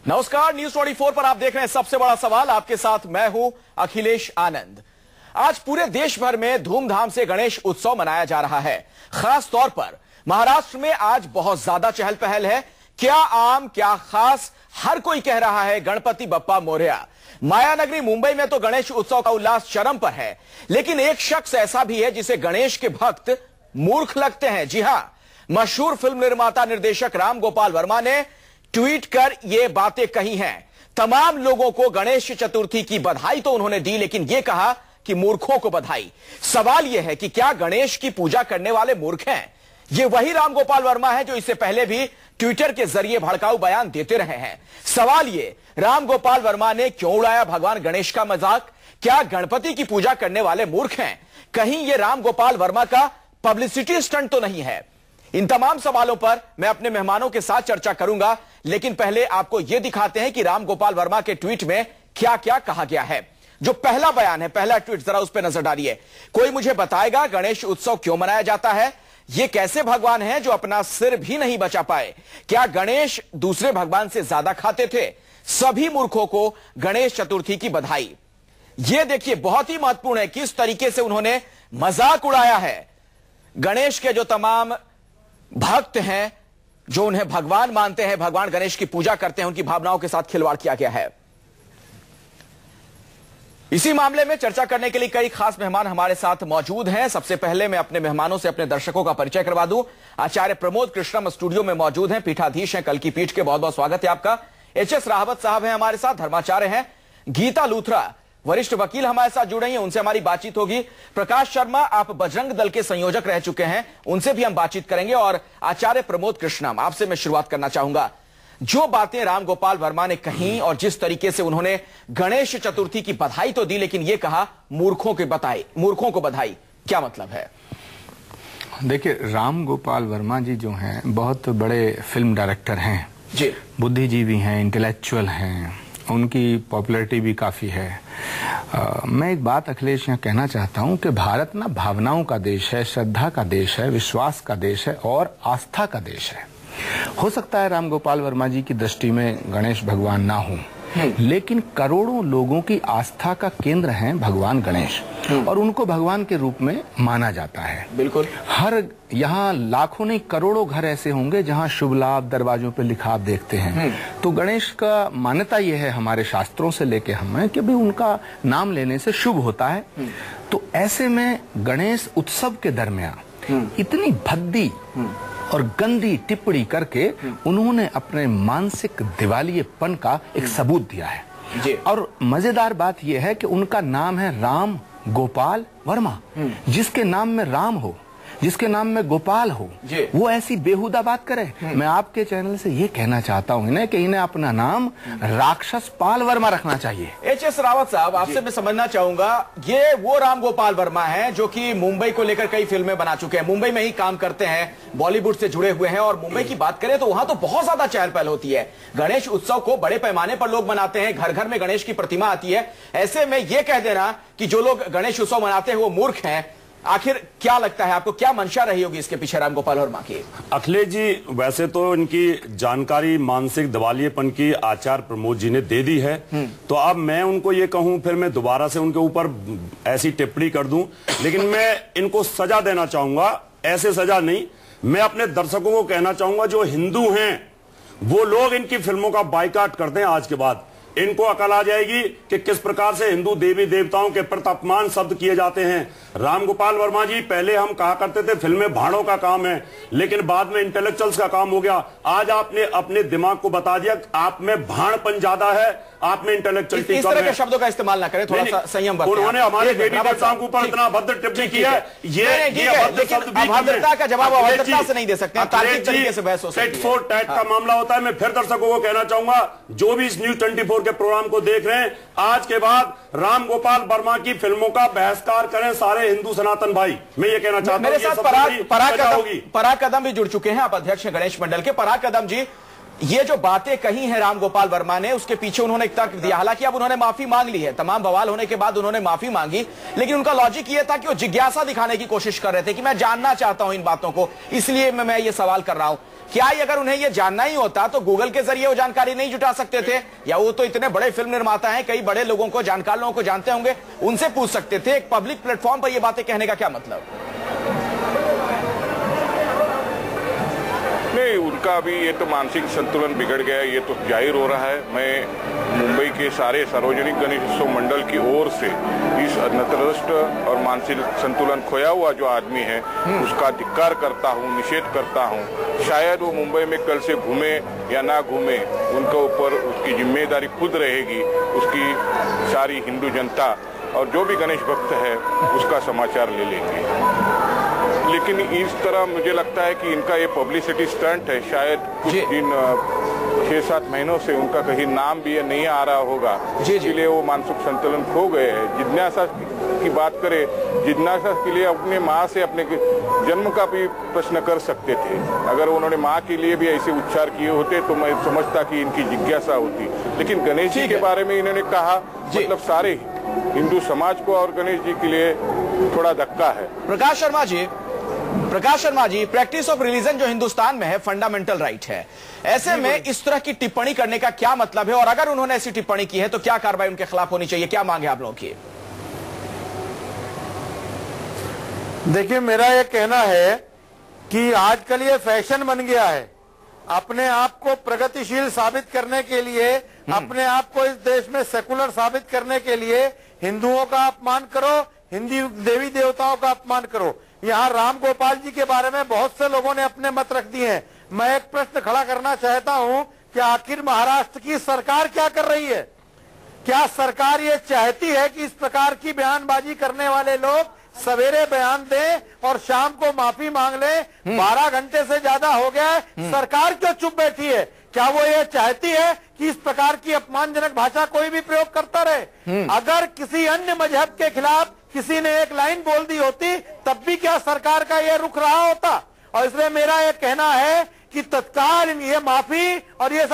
नमस्कार, न्यूज 24 पर आप देख रहे हैं सबसे बड़ा सवाल। आपके साथ मैं हूं अखिलेश आनंद। आज पूरे देश भर में धूमधाम से गणेश उत्सव मनाया जा रहा है। खास तौर पर महाराष्ट्र में आज बहुत ज्यादा चहल पहल है। क्या आम क्या खास, हर कोई कह रहा है गणपति बप्पा मोरया। मायानगरी मुंबई में तो गणेश उत्सव का उल्लास चरम पर है, लेकिन एक शख्स ऐसा भी है जिसे गणेश के भक्त मूर्ख लगते हैं। जी हां, मशहूर फिल्म निर्माता निर्देशक राम गोपाल वर्मा ने ट्वीट कर ये बातें कही हैं। तमाम लोगों को गणेश चतुर्थी की बधाई तो उन्होंने दी, लेकिन यह कहा कि मूर्खों को बधाई। सवाल यह है कि क्या गणेश की पूजा करने वाले मूर्ख हैं? ये वही राम गोपाल वर्मा है जो इससे पहले भी ट्विटर के जरिए भड़काऊ बयान देते रहे हैं। सवाल ये, राम गोपाल वर्मा ने क्यों उड़ाया भगवान गणेश का मजाक? क्या गणपति की पूजा करने वाले मूर्ख हैं? कहीं ये राम गोपाल वर्मा का पब्लिसिटी स्टंट तो नहीं है? इन तमाम सवालों पर मैं अपने मेहमानों के साथ चर्चा करूंगा, लेकिन पहले आपको यह दिखाते हैं कि राम गोपाल वर्मा के ट्वीट में क्या क्या कहा गया है। जो पहला बयान है, पहला ट्वीट, जरा उस पर नजर डालिए। कोई मुझे बताएगा गणेश उत्सव क्यों मनाया जाता है? ये कैसे भगवान हैं जो अपना सिर भी नहीं बचा पाए? क्या गणेश दूसरे भगवान से ज्यादा खाते थे? सभी मूर्खों को गणेश चतुर्थी की बधाई। यह देखिए, बहुत ही महत्वपूर्ण है किस तरीके से उन्होंने मजाक उड़ाया है। गणेश के जो तमाम भक्त हैं, जो उन्हें भगवान मानते हैं, भगवान गणेश की पूजा करते हैं, उनकी भावनाओं के साथ खिलवाड़ किया गया है। इसी मामले में चर्चा करने के लिए कई खास मेहमान हमारे साथ मौजूद हैं। सबसे पहले मैं अपने मेहमानों से अपने दर्शकों का परिचय करवा दूं। आचार्य प्रमोद कृष्णम स्टूडियो में मौजूद हैं, पीठाधीश हैं कल की पीठ के। बहुत बहुत स्वागत है आपका। एच.एस. राहवत साहब हैं हमारे साथ, धर्माचार्य हैं। गीता लूथरा वरिष्ठ वकील हमारे साथ जुड़े हैं, उनसे हमारी बातचीत होगी। प्रकाश शर्मा, आप बजरंग दल के संयोजक रह चुके हैं, उनसे भी हम बातचीत करेंगे। और आचार्य प्रमोद कृष्णम, आपसे मैं शुरुआत करना चाहूंगा। जो बातें राम गोपाल वर्मा ने कही और जिस तरीके से उन्होंने गणेश चतुर्थी की बधाई तो दी, लेकिन यह कहा मूर्खों को बधाई, क्या मतलब है? देखिए, राम गोपाल वर्मा जी जो हैं बहुत बड़े फिल्म डायरेक्टर हैं जी, बुद्धिजीवी हैं, इंटेलेक्चुअल हैं, उनकी पॉपुलैरिटी भी काफ़ी है। मैं एक बात अखिलेश यहाँ कहना चाहता हूँ कि भारत ना भावनाओं का देश है, श्रद्धा का देश है, विश्वास का देश है और आस्था का देश है। हो सकता है राम गोपाल वर्मा जी की दृष्टि में गणेश भगवान ना हो, लेकिन करोड़ों लोगों की आस्था का केंद्र हैं भगवान गणेश, और उनको भगवान के रूप में माना जाता है। बिल्कुल, हर यहाँ लाखों नहीं करोड़ों घर ऐसे होंगे जहाँ शुभ लाभ दरवाजों पे लिखा आप देखते हैं। तो गणेश का मान्यता यह है हमारे शास्त्रों से लेके हमें कि भाई उनका नाम लेने से शुभ होता है। तो ऐसे में गणेश उत्सव के दरमियान इतनी भद्दी और गंदी टिप्पणी करके उन्होंने अपने मानसिक दिवालियेपन का एक सबूत दिया है जी। और मजेदार बात यह है कि उनका नाम है राम गोपाल वर्मा। जिसके नाम में राम हो, जिसके नाम में गोपाल हो, वो ऐसी बेहुदा बात करे। मैं आपके चैनल से ये कहना चाहता हूँ इन्हें कि इन्हें अपना नाम राक्षस पाल वर्मा रखना चाहिए। एच.एस. रावत साहब, आपसे मैं समझना चाहूंगा, ये वो राम गोपाल वर्मा हैं जो कि मुंबई को लेकर कई फिल्में बना चुके हैं, मुंबई में ही काम करते हैं, बॉलीवुड से जुड़े हुए हैं। और मुंबई की बात करें तो वहां तो बहुत ज्यादा चहल पहल होती है। गणेश उत्सव को बड़े पैमाने पर लोग मनाते हैं, घर घर में गणेश की प्रतिमा आती है। ऐसे में यह कह देना कि जो लोग गणेश उत्सव मनाते हैं वो मूर्ख हैं, आखिर क्या लगता है आपको, क्या मंशा रही होगी इसके पीछे राम गोपाल वर्मा की? अखिलेश जी, वैसे तो इनकी जानकारी मानसिक दिवालियेपन की आचार्य प्रमोद जी ने दे दी है, तो अब मैं उनको ये कहूं, फिर मैं दोबारा से उनके ऊपर ऐसी टिप्पणी कर दूं, लेकिन मैं इनको सजा देना चाहूंगा। ऐसे सजा नहीं, मैं अपने दर्शकों को कहना चाहूंगा जो हिंदू हैं वो लोग इनकी फिल्मों का बायकॉट करते हैं। आज के बाद इनको अकल आ जाएगी कि किस प्रकार से हिंदू देवी देवताओं के प्रति अपमान शब्द किए जाते हैं। राम गोपाल वर्मा जी, पहले हम कहा करते थे फिल्में भाड़ों का काम है, लेकिन बाद में इंटेलेक्चुअल्स का काम हो गया। आज आपने अपने दिमाग को बता दिया आप में भाड़पन ज्यादा है, आप में इंटेलेक्चुअलिटी कम है। इस तरह के शब्दों का इस्तेमाल ना करें, थोड़ा सा संयम बरतें। उन्होंने हमारे बेटी देवताओं के ऊपर इतना अभद्र टिप्पणी किया, ये अभद्रता का जवाब अभद्रता से नहीं दे सकते, तार्किक तरीके से बहस हो सकती है। टेट फॉर टैट का मामला होता है। मैं फिर दर्शकों को कहना चाहूंगा जो भी इस न्यूज 24 के प्रोग्राम को देख रहे हैं, आज के बाद राम गोपाल वर्मा की फिल्मों का बहिष्कार करें सारे हिंदू सनातन भाई। मैं ये कहना चाहता हूं। मेरे साथ पराग कदम भी जुड़ चुके हैं, आप अध्यक्ष गणेश मंडल के। पराग कदम जी, ये जो बातें कही हैं राम गोपाल वर्मा ने, उसके पीछे उन्होंने एक तर्क दिया। हालांकि अब उन्होंने माफी मांग ली है, तमाम बवाल होने के बाद उन्होंने माफी मांगी, लेकिन उनका लॉजिक ये था कि वो जिज्ञासा दिखाने की कोशिश कर रहे थे कि मैं जानना चाहता हूं इन बातों को, इसलिए मैं ये सवाल कर रहा हूं। क्या अगर उन्हें यह जानना ही होता तो गूगल के जरिए वो जानकारी नहीं जुटा सकते थे? या वो तो इतने बड़े फिल्म निर्माता हैं, कई बड़े लोगों को, जानकार लोगों को जानते होंगे, उनसे पूछ सकते थे। एक पब्लिक प्लेटफॉर्म पर ये बातें कहने का क्या मतलब? नहीं, उनका अभी ये तो मानसिक संतुलन बिगड़ गया है, ये तो जाहिर हो रहा है। मैं मुंबई के सारे सार्वजनिक गणेश उत्सव मंडल की ओर से इस नतदृष्ट और मानसिक संतुलन खोया हुआ जो आदमी है उसका धिक्कार करता हूँ, निषेध करता हूँ। शायद वो मुंबई में कल से घूमे या ना घूमे, उनके ऊपर उसकी जिम्मेदारी खुद रहेगी। उसकी सारी हिंदू जनता और जो भी गणेश भक्त है उसका समाचार ले लेंगे। लेकिन इस तरह मुझे लगता है कि इनका ये पब्लिसिटी स्टंट है। शायद कुछ दिन 6-7 महीनों से उनका कहीं नाम भी नहीं आ रहा होगा, इसलिए वो मानसिक संतुलन खो गए हैं। जिज्ञासा की बात करें, जिज्ञासा के लिए अपने माँ से अपने जन्म का भी प्रश्न कर सकते थे। अगर उन्होंने माँ के लिए भी ऐसे उच्चार किए होते तो मैं समझता कि इनकी जिज्ञासा होती। लेकिन गणेश जी के बारे में इन्होंने कहा, मतलब सारे हिंदू समाज को और गणेश जी के लिए थोड़ा धक्का है। Prakash Sharma ji, practice of religion जो हिंदुस्तान में है फंडामेंटल राइट है। ऐसे में इस तरह की टिप्पणी करने का क्या मतलब है? और अगर उन्होंने ऐसी टिप्पणी की है तो क्या कार्रवाई उनके खिलाफ होनी चाहिए? क्या मांग है आप लोगों की? देखिए, मेरा ये कहना है कि आजकल ये फैशन बन गया है। अपने आप को प्रगतिशील साबित करने के लिए, अपने आप को इस देश में सेकुलर साबित करने के लिए हिंदुओं का अपमान करो, हिंदू देवी देवताओं का अपमान करो। यहाँ राम गोपाल जी के बारे में बहुत से लोगों ने अपने मत रख दिए हैं। मैं एक प्रश्न खड़ा करना चाहता हूँ कि आखिर महाराष्ट्र की सरकार क्या कर रही है? क्या सरकार ये चाहती है कि इस प्रकार की बयानबाजी करने वाले लोग सवेरे बयान दें और शाम को माफी मांग लें? 12 घंटे से ज्यादा हो गया है, सरकार क्यों चुप बैठी है? क्या वो ये चाहती है कि इस प्रकार की अपमानजनक भाषा कोई भी प्रयोग करता रहे? अगर किसी अन्य मजहब के खिलाफ किसी ने एक लाइन बोल दी होती तब भी क्या सरकार का ये रुख रहा होता? और इसलिए मेरा ये कहना है कि तत्काल ये माफी और ये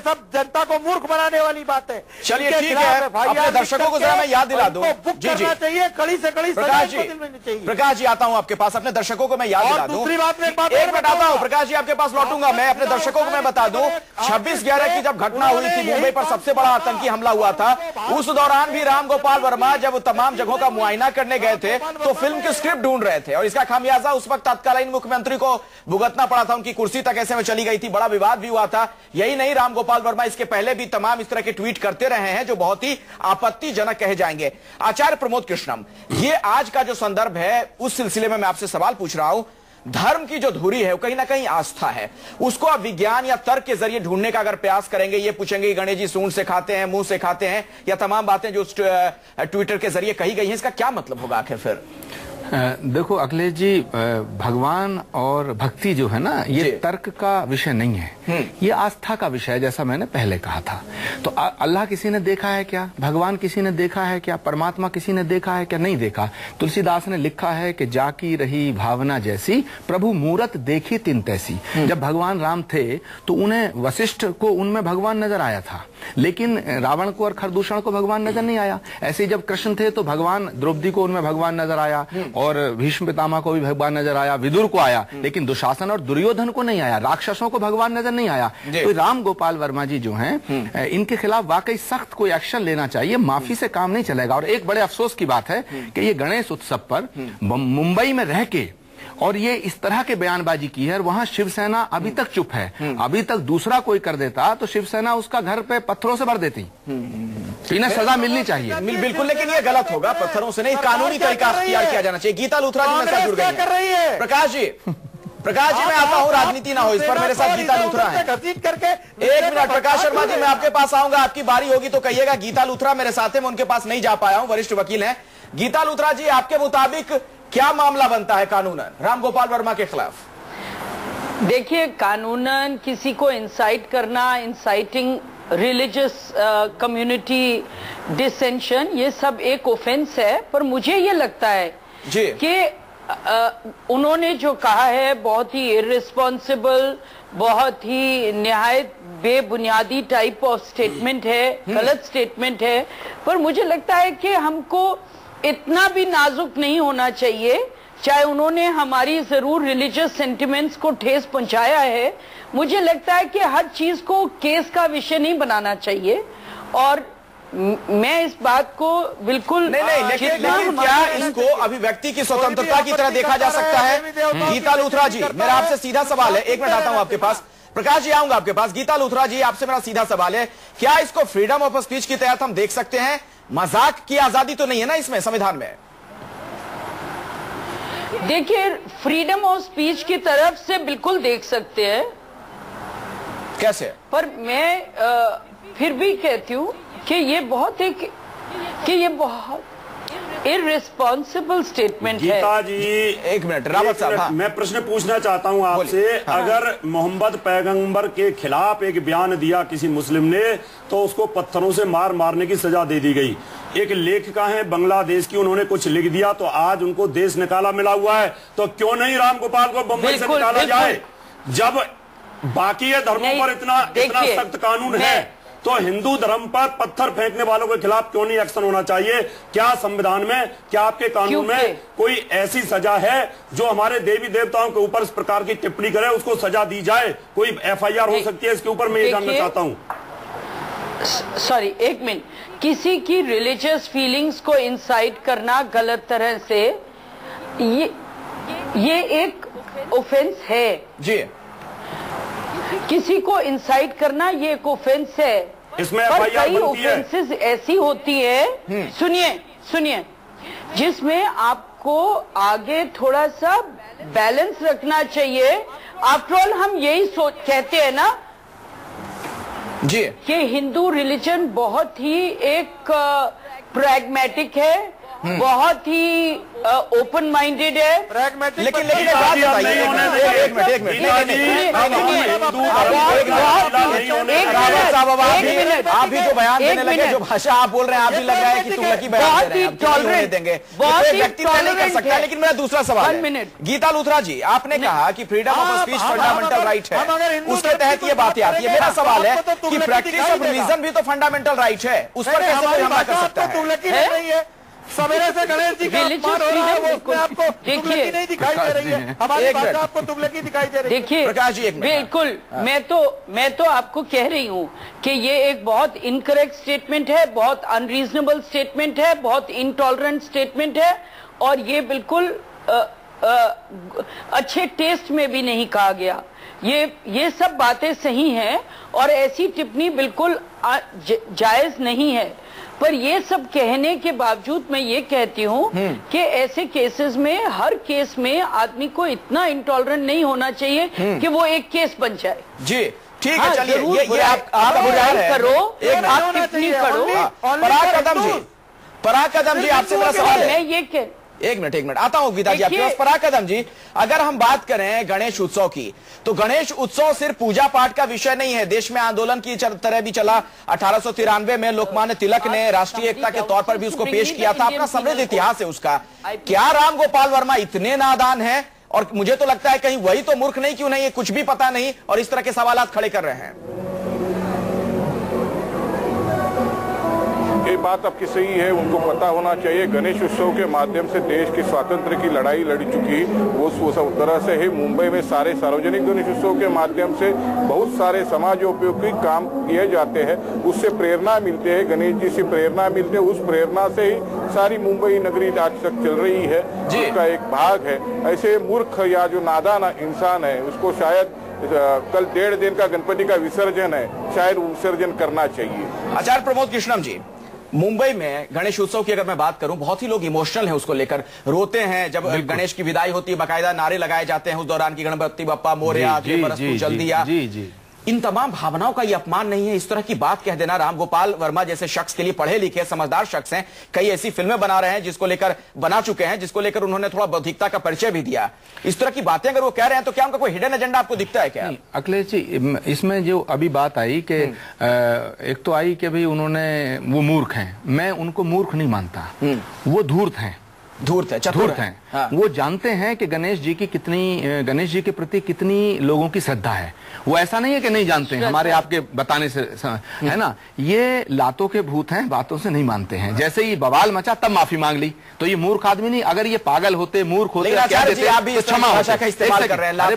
सब जनता को मूर्ख बनाने वाली बात है। चलिए ठीक है, अपने दर्शकों को जरा मैं याद दिला दूं, जी करना चाहिए, कड़ी से कड़ी सजा मिलनी चाहिए। प्रकाश जी, आता हूं आपके पास, अपने दर्शकों को मैं याद दिला दूं। दूसरी बात में एक मिनट आता हूं प्रकाश जी, आपके पास लौटूंगा मैं। अपने दर्शकों को मैं बता दूं, 26/11 की जब घटना हुई थी, मुंबई पर सबसे बड़ा आतंकी हमला हुआ था, उस दौरान भी राम गोपाल वर्मा जब तमाम जगहों का मुआयना करने गए थे तो फिल्म की स्क्रिप्ट ढूंढ रहे थे और इसका खामियाजा उस वक्त तत्कालीन मुख्यमंत्री को भुगतना पड़ा था। उनकी कुर्सी तक ऐसे में चली गई थी, बड़ा विवाद भी हुआ था। यही नहीं, राम गोपाल वर्मा इसके पहले भी तमाम इस तरह के ट्वीट करते रहे हैं जो बहुत ही आपत्तिजनक कहे जाएंगे। आचार्य प्रमोद कृष्णम, ये आज का जो संदर्भ है उस सिलसिले में मैं आपसे सवाल पूछ रहा हूं। धर्म की जो धुरी है वो कहीं ना कहीं आस्था है, उसको आप विज्ञान या तर्क के जरिए ढूंढने का अगर प्रयास करेंगे, ये पूछेंगे कि गणेश जी सूंड से खाते हैं, मुंह से खाते हैं, या तमाम बातें जो ट्विटर के जरिए कही गई हैं, इसका क्या मतलब होगा आखिर फिर? देखो अखिलेश जी, भगवान और भक्ति जो है ना, ये तर्क का विषय नहीं है, ये आस्था का विषय है, जैसा मैंने पहले कहा था। तो अल्लाह किसी ने देखा है क्या? भगवान किसी ने देखा है क्या? परमात्मा किसी ने देखा है क्या? नहीं देखा। तुलसीदास ने लिखा है कि जाकी रही भावना जैसी, प्रभु मूरत देखी तिन तैसी। जब भगवान राम थे तो उन्हें वशिष्ठ को उनमें भगवान नजर आया था, लेकिन रावण को और खरदूषण को भगवान नजर नहीं आया। ऐसे ही जब कृष्ण थे तो भगवान द्रौपदी को उनमें भगवान नजर आया, और भीष्म पितामह को भी भगवान नजर आया, विदुर को आया, लेकिन दुशासन और दुर्योधन को नहीं आया, राक्षसों को भगवान नजर नहीं आया। तो राम गोपाल वर्मा जी जो हैं, इनके खिलाफ वाकई सख्त कोई एक्शन लेना चाहिए, माफी से काम नहीं चलेगा। और एक बड़े अफसोस की बात है कि ये गणेश उत्सव पर मुंबई में रह के और ये इस तरह के बयानबाजी की है, और वहां शिवसेना अभी तक चुप है। अभी तक दूसरा कोई कर देता तो शिवसेना उसका घर पे पत्थरों से भर देती। इन्हें सजा मिलनी चाहिए। बिल्कुल, लेकिन ये गलत होगा, पत्थरों से नहीं, कानूनी तरीका अख्तियार किया जाना चाहिए। गीता लूथरा जी मेरे साथ जुड़ गई हैं। प्रकाश जी मैं आता हूँ, राजनीति ना हो इस पर, मेरे साथ गीता लूथरा है। एक मिनट प्रकाश शर्मा जी, मैं आपके पास आऊंगा, आपकी बारी होगी तो कहिएगा। गीता लूथरा मेरे साथ है, मैं उनके पास नहीं जा पाया हूं, वरिष्ठ वकील हैं। गीता लूथरा जी, आपके मुताबिक क्या मामला बनता है कानूनन राम गोपाल वर्मा के खिलाफ? देखिए, कानूनन किसी को इंसाइट करना, इंसाइटिंग रिलीजियस कम्युनिटी डिसेंशन, ये सब एक ऑफेंस है। पर मुझे ये लगता है कि उन्होंने जो कहा है बहुत ही इररिस्पॉन्सिबल, बहुत ही निहायत बेबुनियादी टाइप ऑफ स्टेटमेंट है, गलत स्टेटमेंट है। पर मुझे लगता है कि हमको इतना भी नाजुक नहीं होना चाहिए चाहे उन्होंने हमारी जरूर रिलीजियस सेंटिमेंट्स को ठेस पहुंचाया है, मुझे लगता है कि हर चीज को केस का विषय नहीं बनाना चाहिए। और मैं इस बात को बिल्कुल नहीं, लेकिन क्या इसको अभिव्यक्ति की स्वतंत्रता की तरह देखा जा सकता है? गीता लूथरा जी, मेरा आपसे सीधा सवाल है, एक मिनट आता हूं आपके पास, प्रकाश जी आऊंगा आपके पास। गीता लूथरा जी, आपसे मेरा सीधा सवाल है, क्या इसको फ्रीडम ऑफ स्पीच की तहत हम देख सकते हैं? मजाक की आजादी तो नहीं है ना इसमें संविधान में? देखिए, फ्रीडम ऑफ स्पीच की तरफ से बिल्कुल देख सकते हैं। कैसे? पर मैं फिर भी कहती हूँ कि ये बहुत इररिस्पॉन्सिबल स्टेटमेंट है। गीता जी, एक मिनट रावत साहब, हाँ। मैं प्रश्न पूछना चाहता हूं आपसे, अगर मोहम्मद पैगंबर के खिलाफ एक बयान दिया किसी मुस्लिम ने तो उसको पत्थरों से मारने की सजा दे दी गई। एक लेखिका है बांग्लादेश की, उन्होंने कुछ लिख दिया तो आज उनको देश निकाला मिला हुआ है, तो क्यों नहीं राम गोपाल को बम्बई से निकाला जाए? जब बाकी धर्मों पर इतना सख्त कानून है तो हिंदू धर्म पर पत्थर फेंकने वालों के खिलाफ क्यों नहीं एक्शन होना चाहिए? क्या संविधान में, क्या आपके कानून में कोई ऐसी सजा है जो हमारे देवी देवताओं के ऊपर इस प्रकार की टिप्पणी करे उसको सजा दी जाए? कोई FIR हो सकती है इसके ऊपर? मैं ये जानना चाहता हूं। सॉरी, एक मिनट। किसी की रिलीजियस फीलिंग्स को इंसाइट करना गलत तरह से, ये एक ऑफेंस है जी। किसी को इंसाइट करना ये एक ऑफेंस है। इसमें पर कई ऑफेंसेस ऐसी होती है, सुनिए, जिसमें आपको आगे थोड़ा सा बैलेंस रखना चाहिए। आफ्टर ऑल हम यही कहते हैं ना जी कि हिंदू रिलीजन बहुत ही एक प्रैग्मेटिक है, बहुत ही ओपन माइंडेड है। लेकिन एक बात बताइए, एक मिनट आप भी जो बयान देने लगे, जो भाषा आप बोल रहे हैं, आप भी लग रहा है कि तुगलकी बयान दे रहे हैं, देंगे व्यक्ति नहीं कर सकता। लेकिन मेरा दूसरा सवाल है, गीता लूथरा जी, आपने कहा कि freedom of speech fundamental right है, उसके तहत ये बातें आती है। मेरा सवाल है कि प्रैक्टिस ऑफ रिलीजन भी तो फंडामेंटल राइट है, उस पर कैसे कोई हमला कर सकता है? सवेरे से गणेश जी का अपमान हो रहा है, वो उसमें आपको तुगलकी नहीं दिखाई दे रही है, हमारी भाषा आपको तुगलकी दिखाई दे रही है। देखिए प्रकाश जी, बिल्कुल, मैं तो आपको कह रही हूँ कि ये एक बहुत इनकरेक्ट स्टेटमेंट है, बहुत अनरीजनेबल स्टेटमेंट है, बहुत इनटॉलरेंट स्टेटमेंट है, और ये बिल्कुल अच्छे टेस्ट में भी नहीं कहा गया। ये सब बातें सही हैं और ऐसी टिप्पणी बिल्कुल जायज नहीं है। पर ये सब कहने के बावजूद मैं ये कहती हूँ कि ऐसे केसेस में, हर केस में आदमी को इतना इंटॉलरेंट नहीं होना चाहिए कि वो एक केस बन जाए। जी ठीक है, चलिए ये आप करो, आप टिप्पणी करो। पराग कदम जी, आपसे मेरा सवाल है। मैं ये कह, एक मिनट आता हूं गीता जी आपके पास। पराग कदम जी, अगर हम बात करें गणेश उत्सव की, तो गणेश उत्सव सिर्फ पूजा पाठ का विषय नहीं है। देश में आंदोलन की तरह भी चला। 1893 में लोकमान्य तिलक ने राष्ट्रीय एकता के तौर पर भी उसको पेश किया था। अपना समृद्ध इतिहास है उसका। क्या राम गोपाल वर्मा इतने नादान हैं? और मुझे तो लगता है कहीं वही तो मूर्ख नहीं, क्यों नहीं, ये कुछ भी पता नहीं और इस तरह के सवाल खड़े कर रहे हैं। ये बात आपकी सही है, उनको पता होना चाहिए। गणेश उत्सव के माध्यम से देश की स्वातंत्र की लड़ाई लड़ी चुकी वो तरह से ही मुंबई में सारे सार्वजनिक गणेश उत्सव के माध्यम से बहुत सारे समाजोपयोगी काम किए जाते हैं। उससे प्रेरणा मिलते हैं, गणेश जी से प्रेरणा मिलते हैं। उस प्रेरणा से ही सारी मुंबई नगरी आज तक चल रही है, उसका एक भाग है। ऐसे मूर्ख या जो नादान इंसान है उसको शायद कल 1.5 दिन का गणपति का विसर्जन है, शायद विसर्जन करना चाहिए। आचार्य प्रमोद कृष्णम जी, मुंबई में गणेश उत्सव की अगर मैं बात करूं, बहुत ही लोग इमोशनल हैं उसको लेकर, रोते हैं जब गणेश की विदाई होती है, बाकायदा नारे लगाए जाते हैं उस दौरान की गणपति बप्पा मोरया, अगले बरस तू जल्दी आ। इन तमाम भावनाओं का ये अपमान नहीं है? इस तरह की बात कह देना। राम गोपाल वर्मा जैसे शख्स के लिए, पढ़े लिखे समझदार शख्स हैं, कई ऐसी फिल्में बना रहे हैं जिसको लेकर बना चुके हैं, जिसको लेकर उन्होंने थोड़ा बौद्धिकता का परिचय भी दिया। इस तरह की बातें अगर वो कह रहे हैं तो क्या उनका कोई हिडन एजेंडा आपको दिखता है क्या? अखिलेश जी, इसमें जो अभी बात आई कि एक तो आई कि भाई उन्होंने, वो मूर्ख हैं। मैं उनको मूर्ख नहीं मानता, वो धूर्त हैं। धूर्त है, चतुर हैं। हाँ। वो जानते हैं कि गणेश जी के प्रति कितनी लोगों की श्रद्धा है। वो ऐसा नहीं है कि नहीं जानते हैं, हमारे आपके बताने से है ना। ये लातों के भूत हैं, बातों से नहीं मानते हैं। जैसे ही बवाल मचा तब माफी मांग ली, तो ये मूर्ख आदमी नहीं। अगर ये पागल होते, मूर्ख होते, क्या देते, तो क्षमा कर रहे हैं। अरे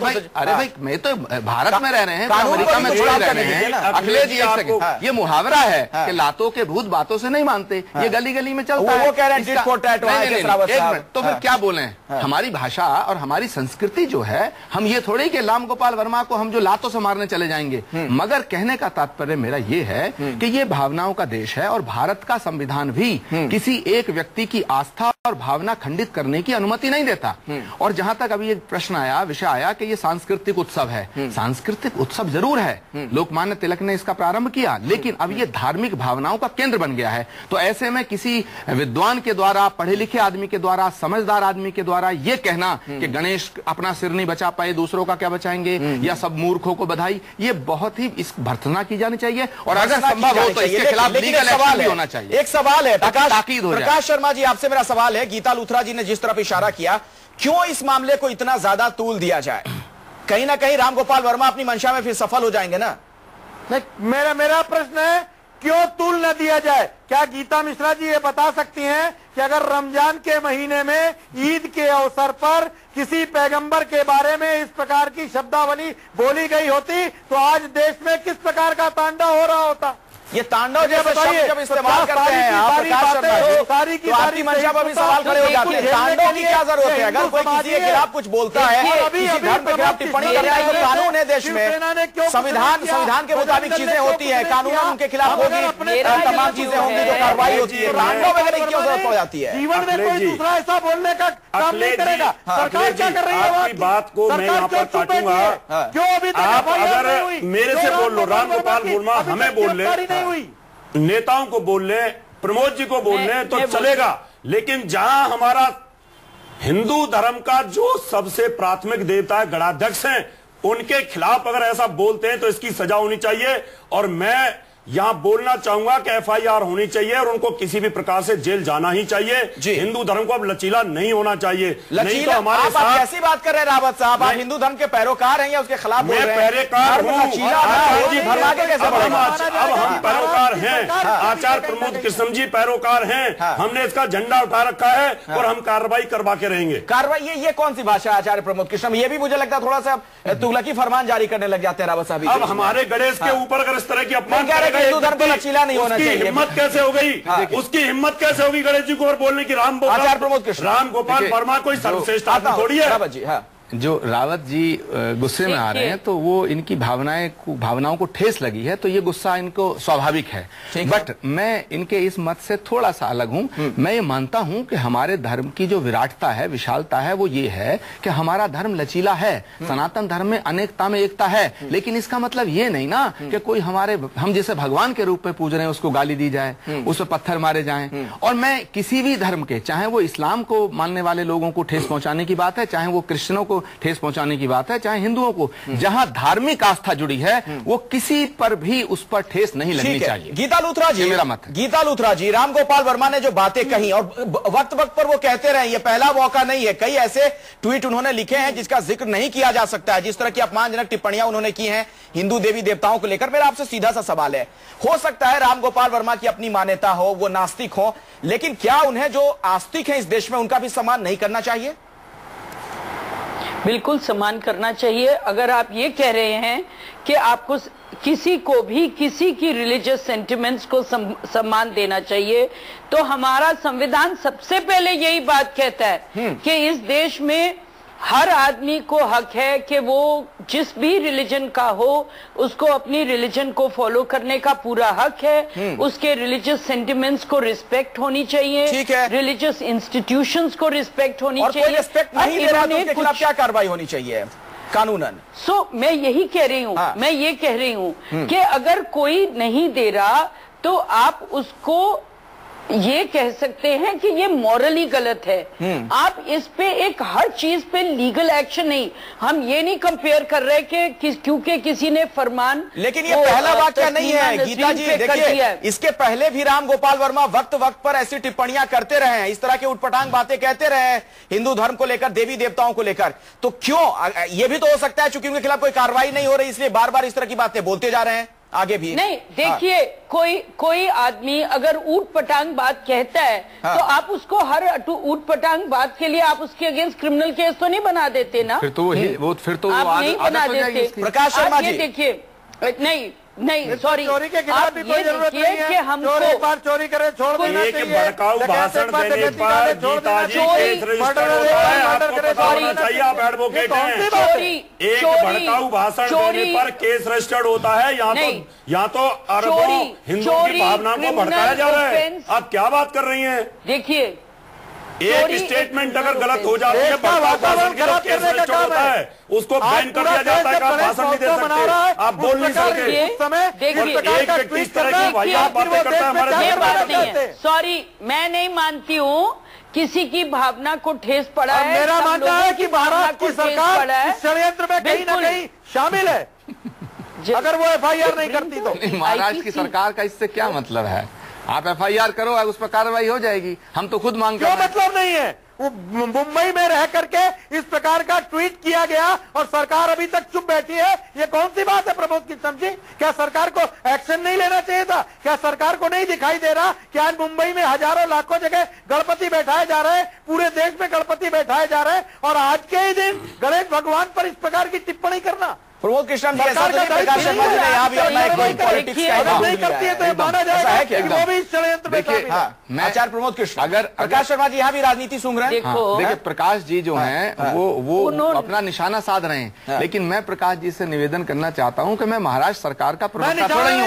भाई मैं तो भारत में रह रहे हैं, अमेरिका में थोड़ा रह रहे हैं। अखिलेश जी एक सेकंड, ये मुहावरा है कि लातों के भूत बातों से नहीं मानते, ये गली गली में चलता है। वो कह रहे हैं तो फिर क्या बोले? हमारी भाषा और हमारी संस्कृति जो है, हम ये थोड़ी कि राम गोपाल वर्मा को हम जो लातों से मारने चले जाएंगे। मगर कहने का तात्पर्य मेरा ये है कि ये भावनाओं का देश है और भारत का संविधान भी किसी एक व्यक्ति की आस्था और भावना खंडित करने की अनुमति नहीं देता। और जहां तक अभी एक प्रश्न आया, विषय आया कि ये सांस्कृतिक उत्सव है। सांस्कृतिक उत्सव जरूर है, लोकमान्य तिलक ने इसका प्रारंभ किया, लेकिन अब ये धार्मिक भावनाओं का केंद्र बन गया है। तो ऐसे में किसी विद्वान के द्वारा, पढ़े लिखे आदमी के द्वारा, समझदार आदमी के द्वारा ये कहना कि गणेश अपना सिर नहीं बचा पाए, दूसरों का क्या बचाएंगे, या सब मूर्खों को बधाई, ये बहुत ही इस भर्त्सना की जानी चाहिए। और अगर संभव हो तो इसके खिलाफ लीगल एक्शन भी होना चाहिए। एक सवाल है प्रकाश शर्मा जी, आपसे मेरा सवाल है, गीता लूथरा जी ने जिस तरफ इशारा किया, क्यों इस मामले को इतना ज्यादा तूल दिया जाए? कहीं ना कहीं राम गोपाल वर्मा अपनी मंशा में फिर सफल हो जाएंगे ना? नहीं, मेरा प्रश्न है क्यों तूल न दिया जाए? क्या गीता मिश्रा जी ये बता सकती हैं कि अगर रमजान के महीने में ईद के अवसर पर किसी पैगंबर के बारे में इस प्रकार की शब्दावली बोली गई होती तो आज देश में किस प्रकार का तांडव हो रहा होता? ये तांडव जैसे शब्द जब इस्तेमाल करते हैं आप प्रकाश शर्मा जी, तो आपकी मंशा पर भी सवाल खड़े हो जाते हैं। तांडव की क्या जरूरत है? अगर कोई किसी के खिलाफ कुछ बोलता है, किसी धर्म के खिलाफ टिप्पणी करता है, तो कानून है देश में, संविधान के मुताबिक चीजें होती है, कानून उनके खिलाफ होगी, तमाम चीजें होंगी जो कार्रवाई होती है। तांडव वगैरह की क्यों जरूरत हो जाती है? जीवन में कोई दूसरा ऐसा बोलने का काम नहीं करेगा। सरकार क्या कर रही है? आपकी बात को मैं यहाँ पर काटूंगा। क्यों अभी आप अगर मेरे से बोल लो, राम गोपाल वर्मा हमें बोल ले, नेताओं को बोल ले, प्रमोद जी को बोल ले, तो चलेगा। लेकिन जहां हमारा हिंदू धर्म का जो सबसे प्राथमिक देवता है, गणाध्यक्ष हैं, उनके खिलाफ अगर ऐसा बोलते हैं तो इसकी सजा होनी चाहिए। और मैं यहां बोलना चाहूंगा कि एफआईआर होनी चाहिए और उनको किसी भी प्रकार से जेल जाना ही चाहिए। हिंदू धर्म को अब लचीला नहीं होना चाहिए। नहीं तो हमारे आप साथ कैसी बात कर रहे हैं रावत साहब? आप हिंदू धर्म के पैरोकार हैं या उसके खिलाफ बोल रहे हैं? मैं पैरोकार हूं। अब हम पैरोकार हैं, आचार्य प्रमोद कृष्ण जी पैरोकार हैं। हमने इसका झंडा उठा रखा है और हम कार्रवाई करवा के रहेंगे। कार्रवाई ये कौन सी भाषा है आचार्य प्रमोद कृष्ण? ये भी मुझे लगता है थोड़ा सा तुगलकी फरमान जारी करने लग जाते हैं रावत साहब। अब हमारे गणेश के ऊपर अगर इस तरह की अपमान हिंदू धर्म को लचीला नहीं होना चाहिए, हिम्मत कैसे हो गई? उसकी हिम्मत कैसे होगी गणेश जी को और बोलने की? राम गोपाल वर्मा कोई सर्वश्रेष्ठ आदमी थोड़ी है। जो रावत जी गुस्से में आ रहे हैं तो वो इनकी भावनाओं को ठेस लगी है, तो ये गुस्सा इनको स्वाभाविक है। बट मैं इनके इस मत से थोड़ा सा अलग हूं। मैं ये मानता हूं कि हमारे धर्म की जो विराटता है, विशालता है, वो ये है कि हमारा धर्म लचीला है। सनातन धर्म में अनेकता में एकता है, लेकिन इसका मतलब ये नहीं ना कि कोई हम जिसे भगवान के रूप में पूज रहे हैं उसको गाली दी जाए, उस पर पत्थर मारे जाए। और मैं किसी भी धर्म के, चाहे वो इस्लाम को मानने वाले लोगों को ठेस पहुंचाने की बात है, चाहे वो क्रिश्चियनों को ठेस पहुंचाने की बात है, चाहे हिंदुओं को, जहां धार्मिक आस्था जुड़ी है वो किसी पर भी उस पर ठेस नहीं लगनी चाहिए। गीता लूथरा जी, मेरा मत है। गीता लूथरा जी, राम गोपाल वर्मा ने जो बातें कही और वक्त वक्त पर वो कहते रहे, ये पहला मौका नहीं है। कई ऐसे ट्वीट उन्होंने लिखे हैं जिसका जिक्र नहीं किया जा सकता है। जिस तरह की अपमानजनक टिप्पणियां उन्होंने की हैं हिंदू देवी देवताओं को लेकर। मेरा आपसे सीधा सा सवाल है, हो सकता है राम गोपाल वर्मा की अपनी मान्यता हो, वो नास्तिक हो, लेकिन क्या उन्हें जो आस्तिक है इस देश में उनका भी सम्मान नहीं करना चाहिए? बिल्कुल सम्मान करना चाहिए। अगर आप ये कह रहे हैं कि आपको किसी को भी किसी की रिलीजियस सेंटिमेंट्स को सम्मान देना चाहिए, तो हमारा संविधान सबसे पहले यही बात कहता है कि इस देश में हर आदमी को हक है कि वो जिस भी रिलीजन का हो उसको अपनी रिलीजन को फॉलो करने का पूरा हक है। उसके रिलीजियस सेंटिमेंट्स को रिस्पेक्ट होनी चाहिए, ठीक है। रिलीजियस इंस्टीट्यूशंस को रिस्पेक्ट होनी चाहिए। कोई रिस्पेक्ट नहीं दे रहा तो उसके खिलाफ क्या कार्रवाई होनी चाहिए कानूनन? मैं यही कह रही हूँ, मैं ये कह रही हूँ कि अगर कोई नहीं दे रहा तो आप उसको ये कह सकते हैं कि ये मॉरली गलत है। आप इस पे एक हर चीज पे लीगल एक्शन नहीं, हम ये नहीं कंपेयर कर रहे कि क्योंकि किसी ने फरमान, लेकिन ये पहला वाक्य नहीं है गीता जी। देखिए, इसके पहले भी राम गोपाल वर्मा वक्त वक्त पर ऐसी टिप्पणियां करते रहे हैं, इस तरह के उटपटांग बातें कहते रहे हैं हिंदू धर्म को लेकर, देवी देवताओं को लेकर। तो क्यों, ये भी तो हो सकता है चूंकि उनके खिलाफ कोई कार्रवाई नहीं हो रही इसलिए बार बार इस तरह की बातें बोलते जा रहे हैं आगे भी। नहीं, देखिए, कोई आदमी अगर ऊट पटांग बात कहता है तो आप उसको हर ऊट पटांग बात के लिए आप उसके अगेंस्ट क्रिमिनल केस तो नहीं बना देते ना। फिर तो आप नहीं बना देते। प्रकाश शर्मा जी, देखिए, नहीं सॉरी, चोरी के खिलाफ भी कोई जरूरत नहीं है कि हम एक बार चोरी करें छोड़ देना चाहिए। भड़काऊ भाषण देने पर गीता जी केस रजिस्टर होता है, आपको पता होना चाहिए, आप एडवोकेट हैं। एक भड़काऊ भाषण देने पर केस रजिस्टर्ड होता है, यहाँ तो अरबों हिंदुओं की भावनाओं को भड़काया जा रहा है। आप क्या बात कर रही हैं? देखिए, एक स्टेटमेंट अगर गलत हो जाती है, वातावरण गलत करने का काम है, उसको बैन कर दिया जाता है कि आप भाषण नहीं दे सकते, आप बोल नहीं सकते। उस समय एक व्यक्ति इस तरह की वाहियात बातें करता है हमारे। सॉरी, मैं नहीं मानती हूँ किसी की भावना को ठेस पड़ा है। मेरा मानना है कि महाराष्ट्र की सरकार इस षड्यंत्र में कहीं ना कहीं शामिल है, अगर वो FIR नहीं करती तो। महाराष्ट्र की सरकार का इससे क्या मतलब है? आप FIR करो, उस पर कार्रवाई हो जाएगी, हम तो खुद मांग क्यों मतलब नहीं है? वो मुंबई में रह करके इस प्रकार का ट्वीट किया गया और सरकार अभी तक चुप बैठी है, ये कौन सी बात है प्रमोद की समझी? क्या सरकार को एक्शन नहीं लेना चाहिए था? क्या सरकार को नहीं दिखाई दे रहा कि आज मुंबई में हजारों लाखों जगह गणपति बैठाए जा रहे हैं, पूरे देश में गणपति बैठाए जा रहे हैं, और आज के ही दिन गणेश भगवान पर इस प्रकार की टिप्पणी करना? प्रमोद कृष्ण जी, ऐसा तो नहीं प्रकाश शर्मा जी ने यहाँ भी अपना एक पॉलिटिक्स का नहीं करती है तो ये माना जाएगा कि वो भी षड्यंत्र में शामिल है। आचार्य प्रमोद कृष्ण, अगर प्रकाश शर्मा जी यहाँ भी राजनीति सूंघ रहे हैं। देखिए, प्रकाश जी जो हैं वो अपना निशाना साध रहे हैं, लेकिन मैं प्रकाश जी से निवेदन करना चाहता हूं कि मैं महाराष्ट्र सरकार का प्रवक्ता थोड़ा ही हूं।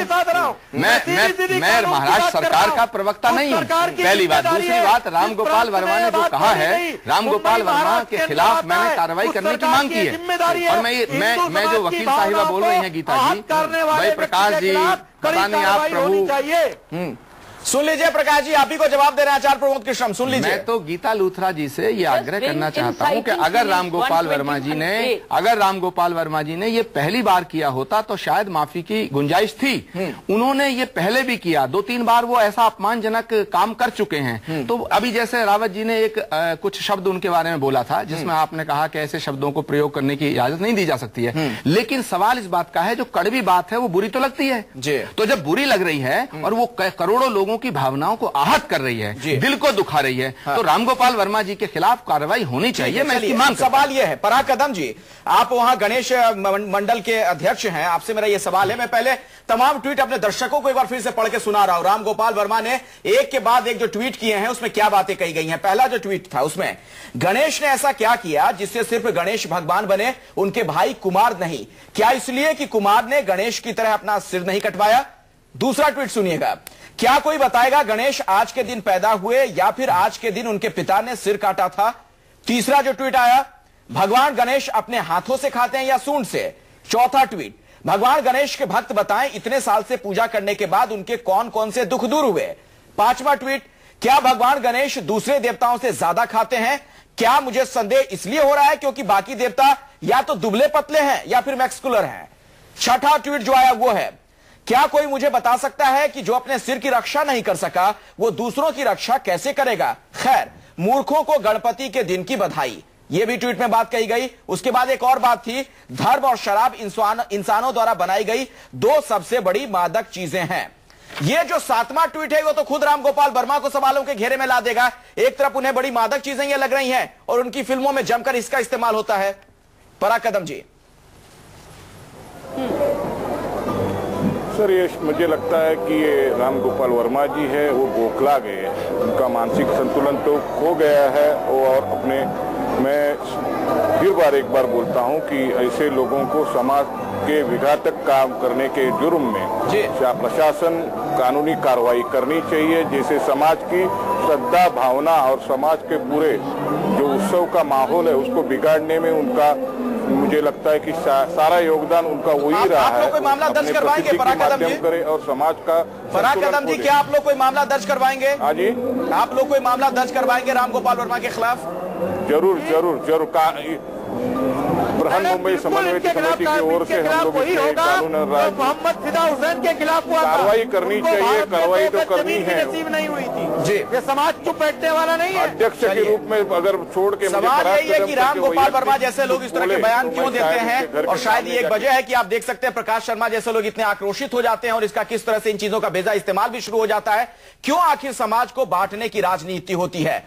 मैं महाराष्ट्र सरकार का प्रवक्ता नहीं हूं, पहली बात। दूसरी बात, राम गोपाल वर्मा ने जो कहा है, राम गोपाल वर्मा के खिलाफ मैंने कार्रवाई करने की मांग की है, और मैं जो वकील साहिबा बोल रही हैं गीता जी, भाई प्रकाश जी, पता नहीं आप प्रभु सुन लीजिए। प्रकाश जी, आप ही को जवाब दे रहे हैं आचार्य प्रमोद कृष्ण, सुन लीजिए। मैं तो गीता लूथरा जी से ये आग्रह करना चाहता हूं कि अगर राम गोपाल वर्मा जी ने ये पहली बार किया होता तो शायद माफी की गुंजाइश थी। उन्होंने ये पहले भी किया, 2-3 बार वो ऐसा अपमानजनक काम कर चुके हैं। तो अभी जैसे रावत जी ने एक कुछ शब्द उनके बारे में बोला था, जिसमें आपने कहा कि ऐसे शब्दों को प्रयोग करने की इजाजत नहीं दी जा सकती है, लेकिन सवाल इस बात का है, जो कड़वी बात है वो बुरी तो लगती है। तो जब बुरी लग रही है और वो करोड़ों लोगों की भावनाओं को आहत कर रही है, दिल को दुखा रही है, तो राम गोपाल वर्मा जी के खिलाफ कार्रवाई होनी चाहिए। मैं इसकी मांग। सवाल यह है, पराग कदम जी, आप वहां गणेश मंडल के अध्यक्ष हैं, आपसे मेरा यह सवाल है। मैं पहले तमाम ट्वीट अपने दर्शकों को एक बार फिर से पढ़ के सुना रहा हूं। राम गोपाल वर्मा ने एक के बाद एक जो ट्वीट किए हैं उसमें क्या बातें कही गई हैं। पहला जो ट्वीट था उसमें गणेश ने ऐसा क्या किया जिससे सिर्फ गणेश भगवान बने, उनके भाई कुमार नहीं? क्या इसलिए कि कुमार ने गणेश की तरह अपना सिर नहीं कटवाया? दूसरा ट्वीट सुनिएगा, क्या कोई बताएगा गणेश आज के दिन पैदा हुए या फिर आज के दिन उनके पिता ने सिर काटा था? तीसरा जो ट्वीट आया, भगवान गणेश अपने हाथों से खाते हैं या सूंड से? चौथा ट्वीट, भगवान गणेश के भक्त बताएं इतने साल से पूजा करने के बाद उनके कौन कौन से दुख दूर हुए? पांचवा ट्वीट, क्या भगवान गणेश दूसरे देवताओं से ज्यादा खाते हैं? क्या मुझे संदेह इसलिए हो रहा है क्योंकि बाकी देवता या तो दुबले पतले हैं या फिर मैक्सकुलर हैं? छठा ट्वीट जो आया वो है, क्या कोई मुझे बता सकता है कि जो अपने सिर की रक्षा नहीं कर सका वो दूसरों की रक्षा कैसे करेगा? खैर, मूर्खों को गणपति के दिन की बधाई, ये भी ट्वीट में बात कही गई। उसके बाद एक और बात थी, धर्म और शराब इंसानों द्वारा बनाई गई 2 सबसे बड़ी मादक चीजें हैं। ये जो 7वां ट्वीट है वो तो खुद राम गोपाल वर्मा को सवालों के घेरे में ला देगा। एक तरफ उन्हें बड़ी मादक चीजें ये लग रही हैं और उनकी फिल्मों में जमकर इसका इस्तेमाल होता है। पराग कदम जी। सर, ये मुझे लगता है कि ये राम गोपाल वर्मा जी है वो बौखला गए हैं, उनका मानसिक संतुलन तो खो गया है। और अपने मैं फिर एक बार बोलता हूं कि ऐसे लोगों को समाज के विघातक काम करने के जुर्म में प्रशासन कानूनी कार्रवाई करनी चाहिए, जिससे समाज की श्रद्धा भावना और समाज के पूरे जो उत्सव का माहौल है उसको बिगाड़ने में उनका मुझे लगता है कि सारा योगदान उनका वही रहा है। आप लोग कोई मामला दर्ज करवाएंगे फराह कदम जी? करे और समाज का फराह कदम जी, क्या आप लोग कोई मामला दर्ज करवाएंगे? हाँ जी, आप लोग कोई मामला दर्ज करवाएंगे रामगोपाल वर्मा के खिलाफ? जरूर जरूर जरूर। बृहन मुंबई समन्वय समिति की ओर से हम लोग मोहम्मद फिदा हुसैन के खिलाफ हुआ कार्रवाई करनी चाहिए, कार्रवाई तो करनी है। नसीब नहीं हुई थी जी, ये समाज चुप बैठने वाला नहीं है। अध्यक्ष के रूप में अगर छोड़ के सवाल यही है कि रामगोपाल वर्मा जैसे लोग इस तरह के बयान क्यों देते हैं, और शायद ये एक वजह है कि आप देख सकते हैं प्रकाश शर्मा जैसे लोग इतने आक्रोशित हो जाते हैं और इसका किस तरह से इन चीजों का बेजा इस्तेमाल भी शुरू हो जाता है। क्यों आखिर समाज को बांटने की राजनीति होती है?